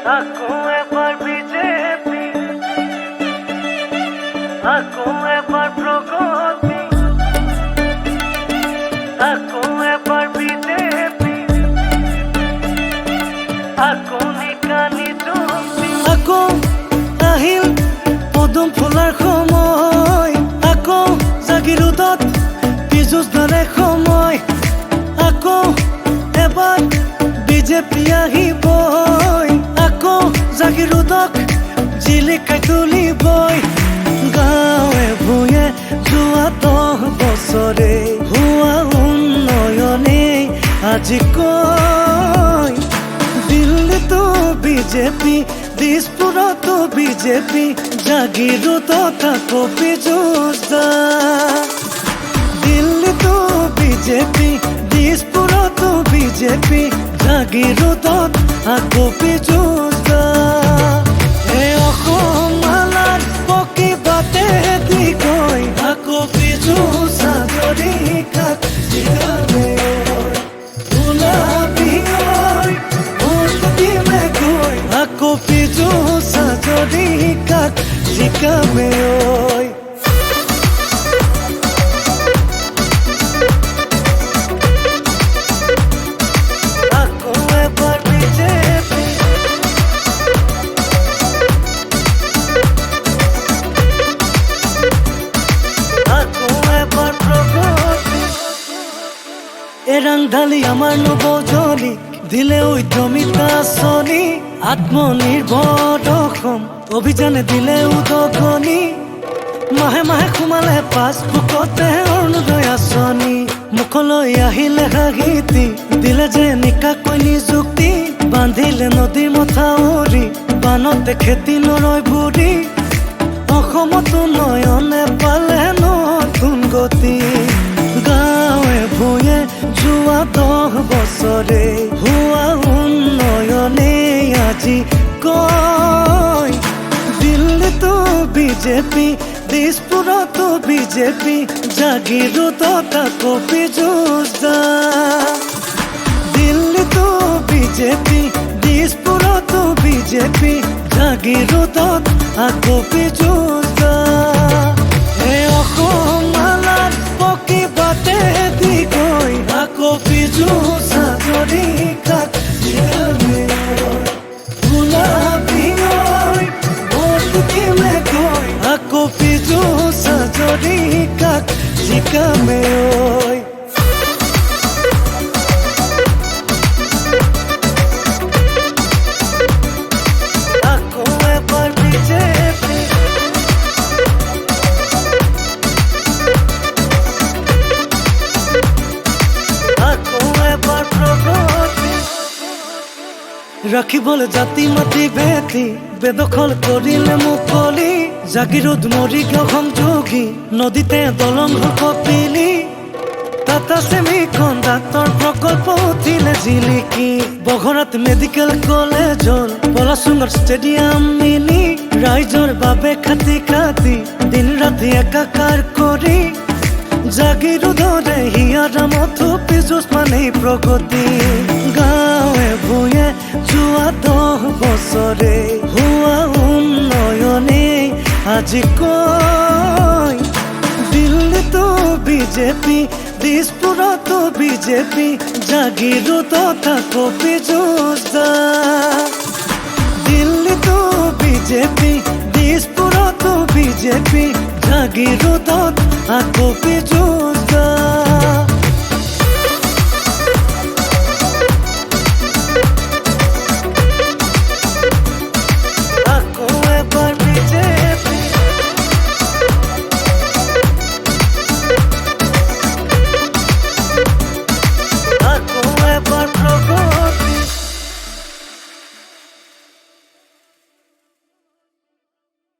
আকৌ এবাৰ বিজেপি, আকৌ এবাৰ প্ৰগতি, আকৌ এবাৰ বিজেপি, আকৌ নিকানি জুতি। আকৌ আহিল পদুম ফুলাৰ সময়, আকৌ জাগিৰোডত পীযুষদাৰে সময়, আকৌ এবাৰ বিজেপি আহিবই, আকৌ জাগিৰোডক জিলিকাই তুলিবই। গাঁৱে ভূঞে যোৱা 10 বছৰে হোৱা উন্নয়নেই আজি কয়, দিল্লীতো বিজেপি, দিছপুৰতো বিজেপি, জাগিৰোডত আকৌ পীযুষদা। দিল্লীতো বিজেপি, দিছপুৰতো বিজেপি, জাগিৰোডত আকৌ পীযুষদা। এই অসম মালাত পকি বাটে দি গৈ আকৌ পীযুষ হাজৰিকাক জিকামে ওলাবি ঐ ভোট দিমে গৈ আকৌ পীযুষ হাজৰিকাক জিকামে ঐ। এৰাংঢালি আমাৰ নৱজলি দিলে উদ্যমিতা আঁচনি, আত্মনিৰ্ভৰ অসম অভিযানে দিলে উদগনি, মাহে মাহে সোমালে পাছবুকতে অৰুণোদয় আঁচনি, মুখলৈ আহিলে হাঁহিতি দিলে যে নিকাকৈ নিযুক্তি, বান্ধিলে নদীৰ মথাউৰি বানতে খেতি নৰয় বুৰি, অসমত উন্নয়নে পালে নতুন গতি। গাঁৱে ভূঞে যোৱা 10 বছৰে হোৱা উন্নয়নেই আজি কয়, দিল্লীতো বিজেপি, দিছপুৰতো বিজেপি, জাগিৰোডত আকৌ পীযুষদা। দিল্লীতো বিজেপি, দিছপুৰতো বিজেপি, জাগিৰোডত আকৌ পীযুষদা। এই অসম মালাত পকি বাটে দি গৈ আকৌ পীযুষ হাজৰিকাক জিকামে ওলাবি ঐ ভোট দিমে গৈ আকৌ পীযুষ হাজৰিকাক জিকামে ঐ। আকৌ এবাৰ বিজেপি, ৰাখিবলৈ জাতি মাতি ভেটি বেদখল কৰিলে মুকলি, জাগিৰোড মৰিগাঁও সংযোগী নদীতে দলং কপিলি, টাটা ছেমিকণ্ডাক্টৰ প্ৰকল্প উঠিলে জিলিকি, বঘৰাত মেডিকেল কলেজ হ'ল, পলাচুঙত ষ্টেডিয়াম মিনি, ৰাইজৰ বাবে খাটি খাটি দিন ৰাতি একাকাৰ কৰি, জাগিৰোডৰে হিয়াৰা মথু পীযুষ মানেই প্ৰগতি। গাঁৱে ভূঞে যোৱা 10 বছৰে হোৱা উন্নয়নেই আজি কয়, দিল্লীতো বিজেপি, দিছপুৰতো বিজেপি, জাগিৰোডত আকৌ পীযুষদা। দিল্লীতো বিজেপি, দিছপুৰতো বিজেপি, জাগিৰোডত আকৌ পীযুষ